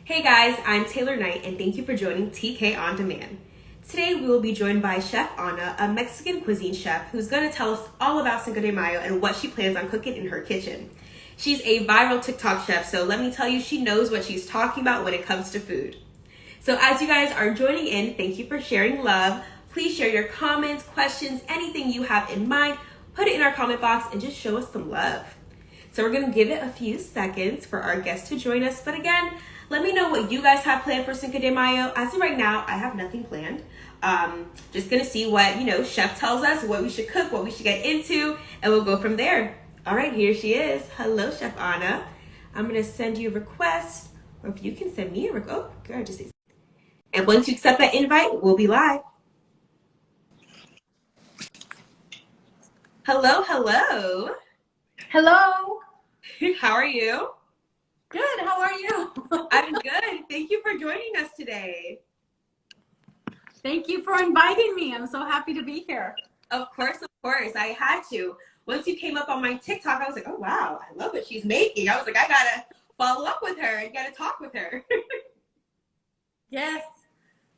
Hey guys, I'm Taylor Knight and thank you for joining TK On Demand. Today we will be joined by Chef Anna, a Mexican cuisine chef who's going to tell us all about Cinco de Mayo and what she plans on cooking in her kitchen. She's a viral TikTok chef, so let me tell you, she knows what she's talking about when it comes to food. So as you guys are joining in, thank you for sharing love. Please share your comments, questions, anything you have in mind. Put it in our comment box and just show us some love. So we're gonna give it a few seconds for our guests to join us. But again, let me know what you guys have planned for Cinco de Mayo. As of right now, I have nothing planned. Just gonna see what, chef tells us, what we should cook, what we should get into, and we'll go from there. All right, here she is. Hello, Chef Anna. I'm gonna send you a request, or if you can send me a request. Oh, girl, just and once you accept that invite, we'll be live. Hello, hello. Hello. How are you? Good. How are you? I'm good. Thank you for joining us today. Thank you for inviting me. I'm so happy to be here. Of course, I had to. Once you came up on my TikTok, I was like, oh, wow, I love what she's making. I was like, I got to follow up with her and got to talk with her. Yes.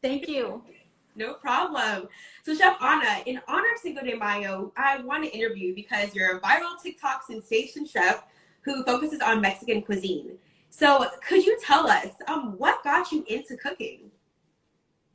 Thank you. No problem. So, Chef Anna, in honor of Cinco de Mayo, I want to interview you because you're a viral TikTok sensation chef who focuses on Mexican cuisine. So, could you tell us what got you into cooking?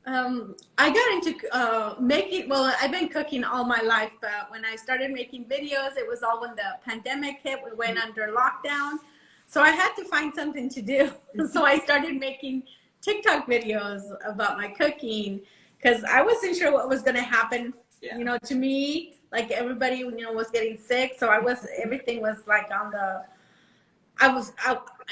I got into making, well, I've been cooking all my life, but when I started making videos, it was all when the pandemic hit. We went under lockdown. So I had to find something to do. So I started making TikTok videos about my cooking because I wasn't sure what was going to happen, to me. Like everybody, was getting sick. So everything was like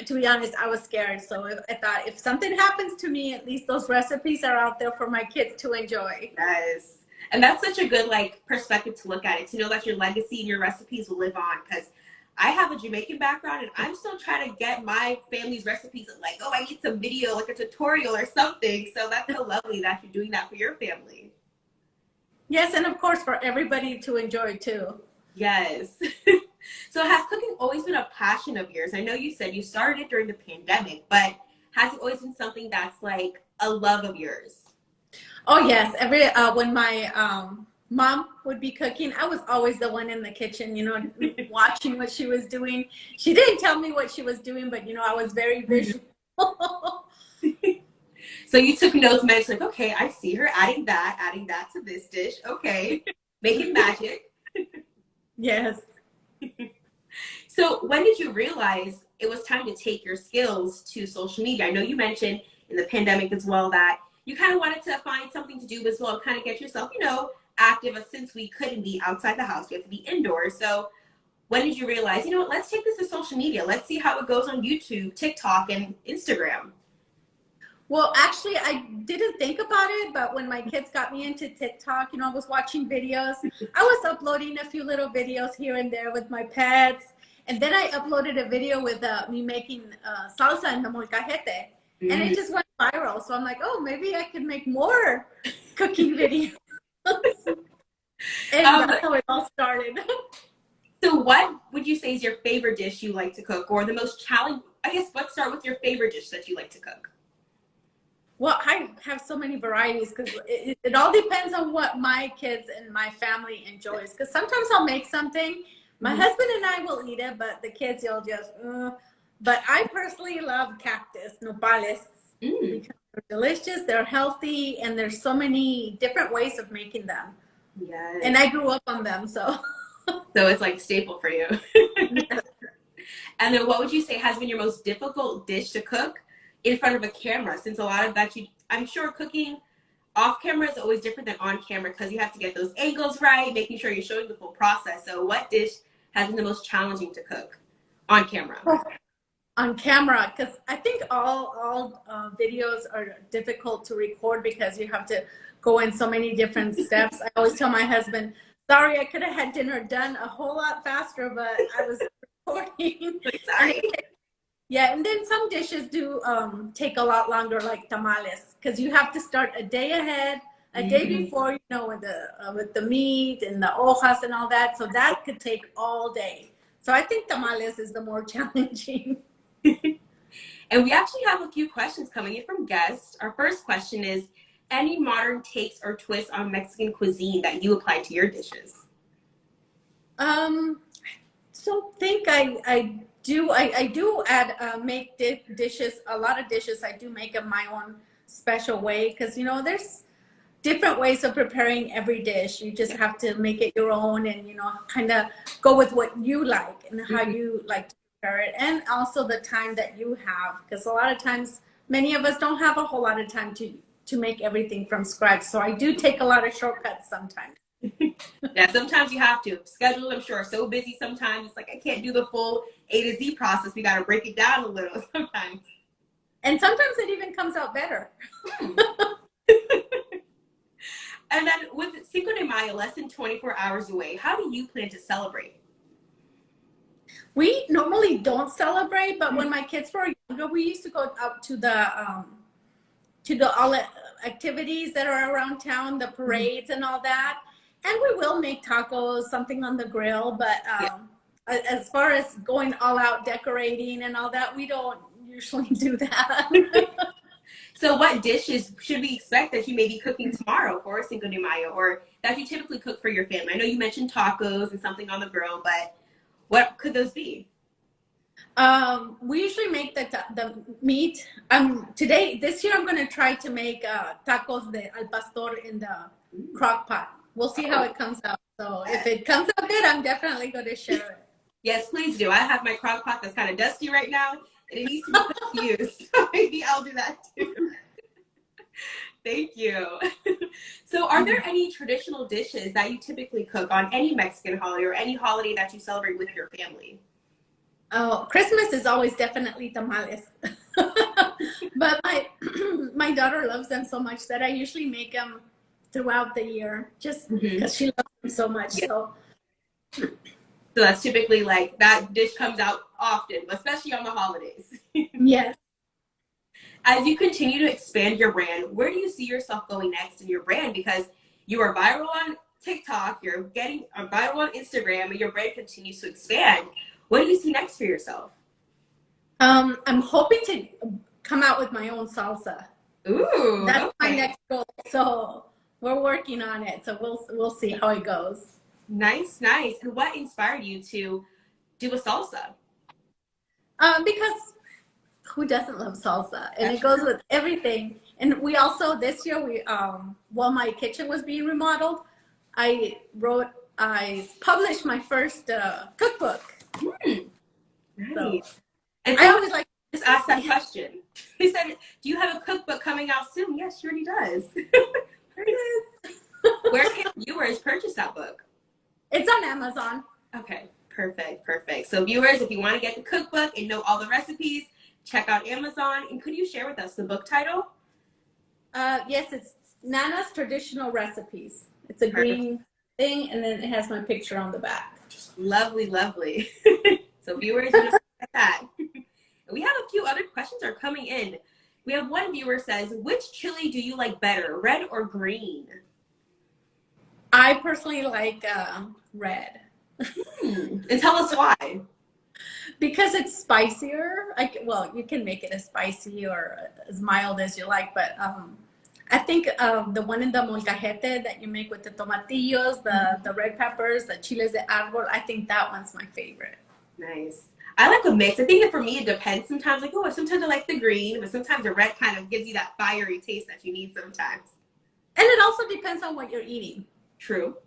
to be honest, I was scared. So I thought if something happens to me, at least those recipes are out there for my kids to enjoy. Yes. And that's such a good perspective to look at it, to know that your legacy and your recipes will live on. Because I have a Jamaican background and I'm still trying to get my family's recipes I need some video, like a tutorial or something. So that's so lovely that you're doing that for your family. Yes, and of course for everybody to enjoy too. Yes. So has cooking always been a passion of yours? I know you said you started it during the pandemic, but has it always been something that's like a love of yours? Oh yes, when my mom would be cooking, I was always the one in the kitchen, watching what she was doing. She didn't tell me what she was doing, but I was very visual. So you took notes, mentioned okay, I see her adding that to this dish. Okay, making magic. Yes. So when did you realize it was time to take your skills to social media? I know you mentioned in the pandemic as well that you kind of wanted to find something to do as well, kind of get yourself, active, since we couldn't be outside the house, we have to be indoors. So when did you realize, let's take this to social media. Let's see how it goes on YouTube, TikTok, and Instagram. Well, actually, I didn't think about it, but when my kids got me into TikTok, I was watching videos. I was uploading a few little videos here and there with my pets. And then I uploaded a video with me making salsa in the molcajete. And it just went viral. So I'm like, oh, maybe I could make more cooking videos. And that's how it all started. So what would you say is your favorite dish you like to cook, or the most challenging? I guess let's start with your favorite dish that you like to cook. Well, I have so many varieties because it all depends on what my kids and my family enjoys. Because sometimes I'll make something, my husband and I will eat it, but the kids, you'll just, But I personally love cactus, nopales, because they're delicious, they're healthy, and there's so many different ways of making them. Yes. And I grew up on them, so. So it's like staple for you. And then what would you say has been your most difficult dish to cook in front of a camera? Since a lot of that, I'm sure cooking off camera is always different than on camera because you have to get those angles right, making sure you're showing the full process. So what dish has been the most challenging to cook on camera? On camera, because I think all videos are difficult to record because you have to go in so many different steps. I always tell my husband, sorry, I could have had dinner done a whole lot faster, but I was recording. Sorry. Yeah, and then some dishes do take a lot longer, like tamales, because you have to start a day ahead, a day before, with the meat and the hojas and all that. So that could take all day. So I think tamales is the more challenging. And we actually have a few questions coming in from guests. Our first question is, any modern takes or twists on Mexican cuisine that you apply to your dishes? Um, don't think I do. I do add make dishes. A lot of dishes I do make in my own special way because there's different ways of preparing every dish. You just have to make it your own and kind of go with what you like and how you like to prepare it, and also the time that you have, because a lot of times many of us don't have a whole lot of time to make everything from scratch. So I do take a lot of shortcuts sometimes. Yeah, sometimes you have to. Schedule, I'm sure, so busy sometimes. It's like I can't do the full A to Z process. We got to break it down a little sometimes. And sometimes it even comes out better. And then with Cinco de Mayo, less than 24 hours away, how do you plan to celebrate? We normally don't celebrate, but when my kids were younger, we used to go up to the all activities that are around town, the parades and all that. And we will make tacos, something on the grill, but as far as going all out decorating and all that, we don't usually do that. So what dishes should we expect that you may be cooking tomorrow for Cinco de Mayo, or that you typically cook for your family? I know you mentioned tacos and something on the grill, but what could those be? We usually make the meat. This year I'm going to try to make tacos de al pastor in the crock pot. We'll see how it comes out. So if it comes out good, I'm definitely going to share it. Yes, please do. I have my crock pot that's kind of dusty right now, and it needs to be put to use. So maybe I'll do that too. Thank you. So are there any traditional dishes that you typically cook on any Mexican holiday or any holiday that you celebrate with your family? Oh, Christmas is always definitely tamales. But my daughter loves them so much that I usually make them throughout the year just because she loves them so much. Yeah. So that's typically like that dish comes out often, especially on the holidays. Yes. As you continue to expand your brand, where do you see yourself going next in your brand? Because you are viral on TikTok, you're getting viral on Instagram, and your brand continues to expand. What do you see next for yourself? I'm hoping to come out with my own salsa. Ooh, that's my next goal. So we're working on it. So we'll see how it goes. Nice. And what inspired you to do a salsa? Because who doesn't love salsa? And it goes with everything. And we also this year while my kitchen was being remodeled, I published my first cookbook. Nice. So, and I always like just ask that question. He said, "Do you have a cookbook coming out soon?" Yes, she already does. There it is. Where can viewers purchase that book? It's on Amazon. Okay, perfect. So viewers, if you want to get the cookbook and know all the recipes, check out Amazon. And could you share with us the book title? Yes, it's Nana's Traditional Recipes. It's a green thing, and then it has my picture on the back. Lovely. So viewers, you just get that. We have a few other questions are coming in. We have one viewer says, which chili do you like better, red or green? I personally like red. And tell us why. Because it's spicier. You can make it as spicy or as mild as you like, but I think the one in the molcajete that you make with the tomatillos, the red peppers, the chiles de árbol, I think that one's my favorite. Nice. I like a mix. I think that for me it depends sometimes. Sometimes I like the green, but sometimes the red kind of gives you that fiery taste that you need sometimes. And it also depends on what you're eating. True.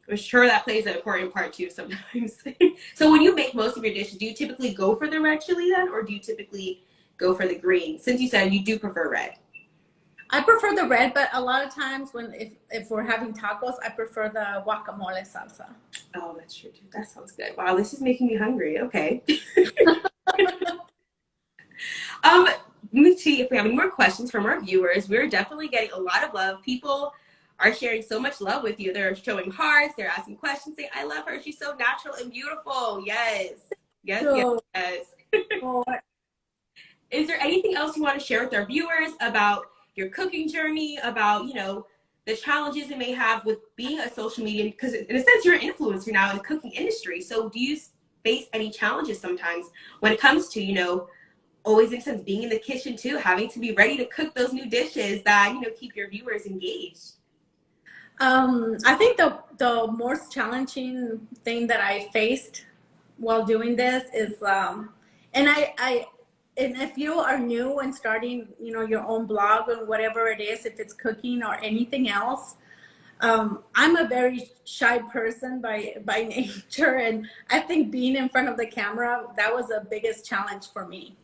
I'm sure that plays an important part too sometimes. So when you make most of your dishes, do you typically go for the red chili then, or do you typically go for the green? Since you said you do prefer red. I prefer the red, but a lot of times if we're having tacos, I prefer the guacamole salsa. Oh, that's true too. That sounds good. Wow, this is making me hungry. Okay. Let me see if we have any more questions from our viewers. We're definitely getting a lot of love. People are sharing so much love with you. They're showing hearts. They're asking questions. Saying, "I love her. She's so natural and beautiful." Yes. Oh. Is there anything else you want to share with our viewers about your cooking journey, about, the challenges it may have with being a social media, because in a sense you're an influencer now in the cooking industry. So do you face any challenges sometimes when it comes to, always makes sense being in the kitchen too, having to be ready to cook those new dishes that, keep your viewers engaged. I think the most challenging thing that I faced while doing this is, and and if you are new and starting, your own blog or whatever it is, if it's cooking or anything else, I'm a very shy person by nature, and I think being in front of the camera, that was the biggest challenge for me.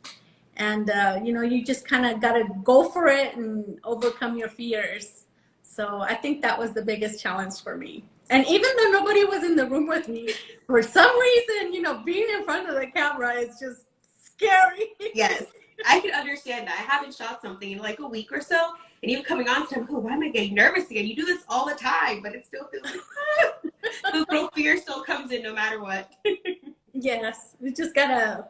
And you just kind of got to go for it and overcome your fears. So I think that was the biggest challenge for me. And even though nobody was in the room with me, for some reason, being in front of the camera is just scary. Yes, I can understand that. I haven't shot something in like a week or so, and even coming on to, oh, why am I getting nervous again? You do this all the time, but it still feels like the little fear still comes in no matter what. Yes, you just gotta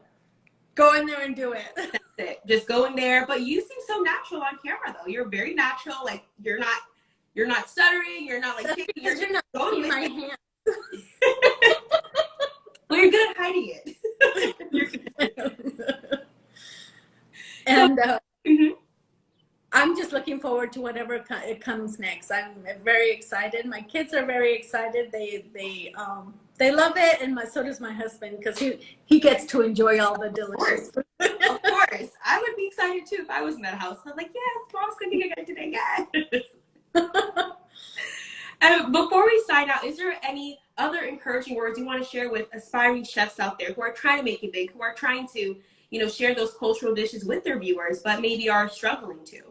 go in there and do it. That's it. Just go in there. But you seem so natural on camera, though. You're very natural. Like you're not stuttering. You're not like shaking. You're not going in my it. hand. Well, you're good at hiding it. You're good. And I'm just looking forward to whatever it comes next. I'm very excited. My kids are very excited. They love it, and so does my husband, because he gets to enjoy all the delicious food. Of course. I would be excited too if I was in that house. I'm like, yes, mom's cooking again today, yes. Before we sign out, is there any other encouraging words you want to share with aspiring chefs out there who are trying to make it big, who are trying to, share those cultural dishes with their viewers, but maybe are struggling to?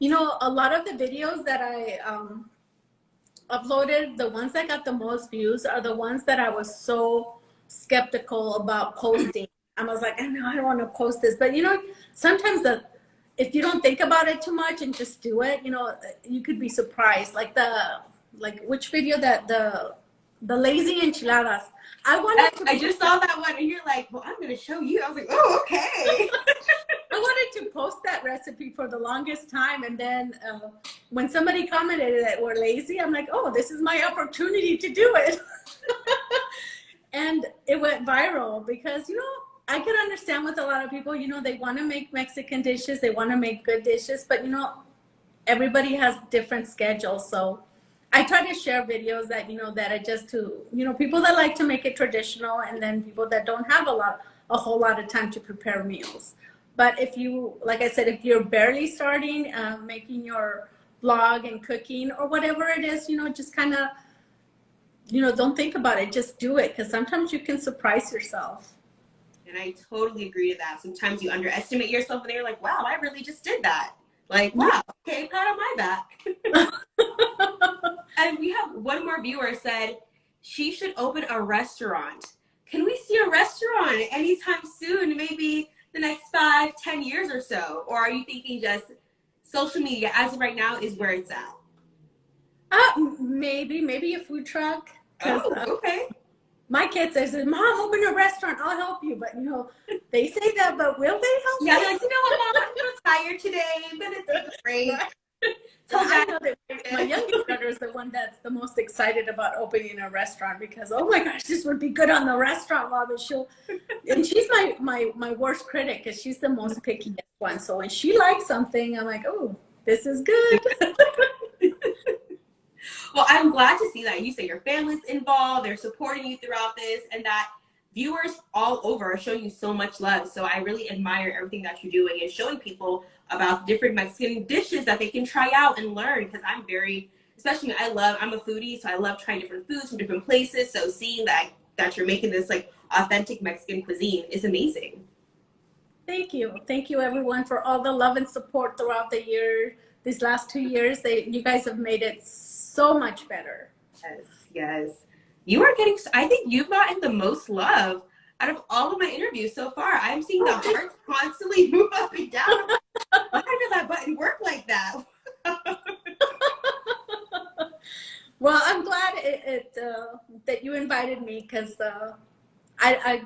A lot of the videos that I uploaded, the ones that got the most views are the ones that I was so skeptical about posting. I was like, I don't want to post this. But, sometimes if you don't think about it too much and just do it, you could be surprised. Like which video that the lazy enchiladas. I just saw that one, and you're like, well, I'm going to show you. I was like, oh, okay. I wanted to post that recipe for the longest time, and then when somebody commented that we're lazy, I'm like, oh, this is my opportunity to do it. And it went viral because, I could understand with a lot of people, they want to make Mexican dishes, they want to make good dishes, but, everybody has different schedules. So I try to share videos that, that are just to, people that like to make it traditional, and then people that don't have a whole lot of time to prepare meals. But if you, like I said, if you're barely starting making your vlog and cooking or whatever it is, just kind of, don't think about it, just do it, because sometimes you can surprise yourself. And I totally agree to that. Sometimes you underestimate yourself, and they're like, wow, I really just did that. Like, wow, okay, pat on my back. And we have one more viewer said she should open a restaurant. Can we see a restaurant anytime soon? Maybe the next 5-10 years or so? Or are you thinking just social media as of right now is where it's at? Maybe a food truck. Oh, okay. My kids say, Mom, open a restaurant, I'll help you. But, they say that, but will they help Yeah, me? they're like, Mom, I'm a little tired today. I'm going to take a break. So I know that my youngest daughter is the one that's the most excited about opening a restaurant, because, oh my gosh, this would be good on the restaurant, Mom. And she's my worst critic, because she's the most picky one. So when she likes something, I'm like, oh, this is good. Well, I'm glad to see that you say your family's involved, they're supporting you throughout this, and that viewers all over are showing you so much love. So I really admire everything that you're doing and showing people about different Mexican dishes that they can try out and learn, because I'm a foodie, so I love trying different foods from different places. So seeing that you're making this like authentic Mexican cuisine is amazing. Thank you. Thank you, everyone, for all the love and support throughout the year. These last 2 years, you guys have made it so much better. Yes. You are getting, I think you've gotten the most love out of all of my interviews so far. I'm seeing the hearts constantly move up and down. Why does that button work like that? Well, I'm glad that you invited me, because I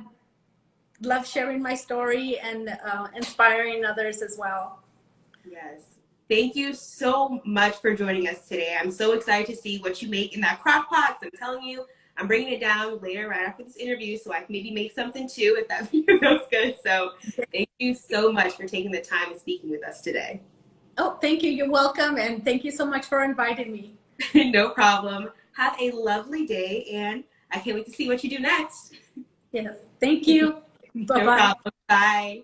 love sharing my story and inspiring others as well. Yes. Thank you so much for joining us today. I'm so excited to see what you make in that crock pot. I'm telling you, I'm bringing it down later right after this interview so I can maybe make something too if that feels good. So thank you so much for taking the time and speaking with us today. Oh, thank you. You're welcome. And thank you so much for inviting me. No problem. Have a lovely day, and I can't wait to see what you do next. Yes. Thank you. No Bye-bye. problem. Bye.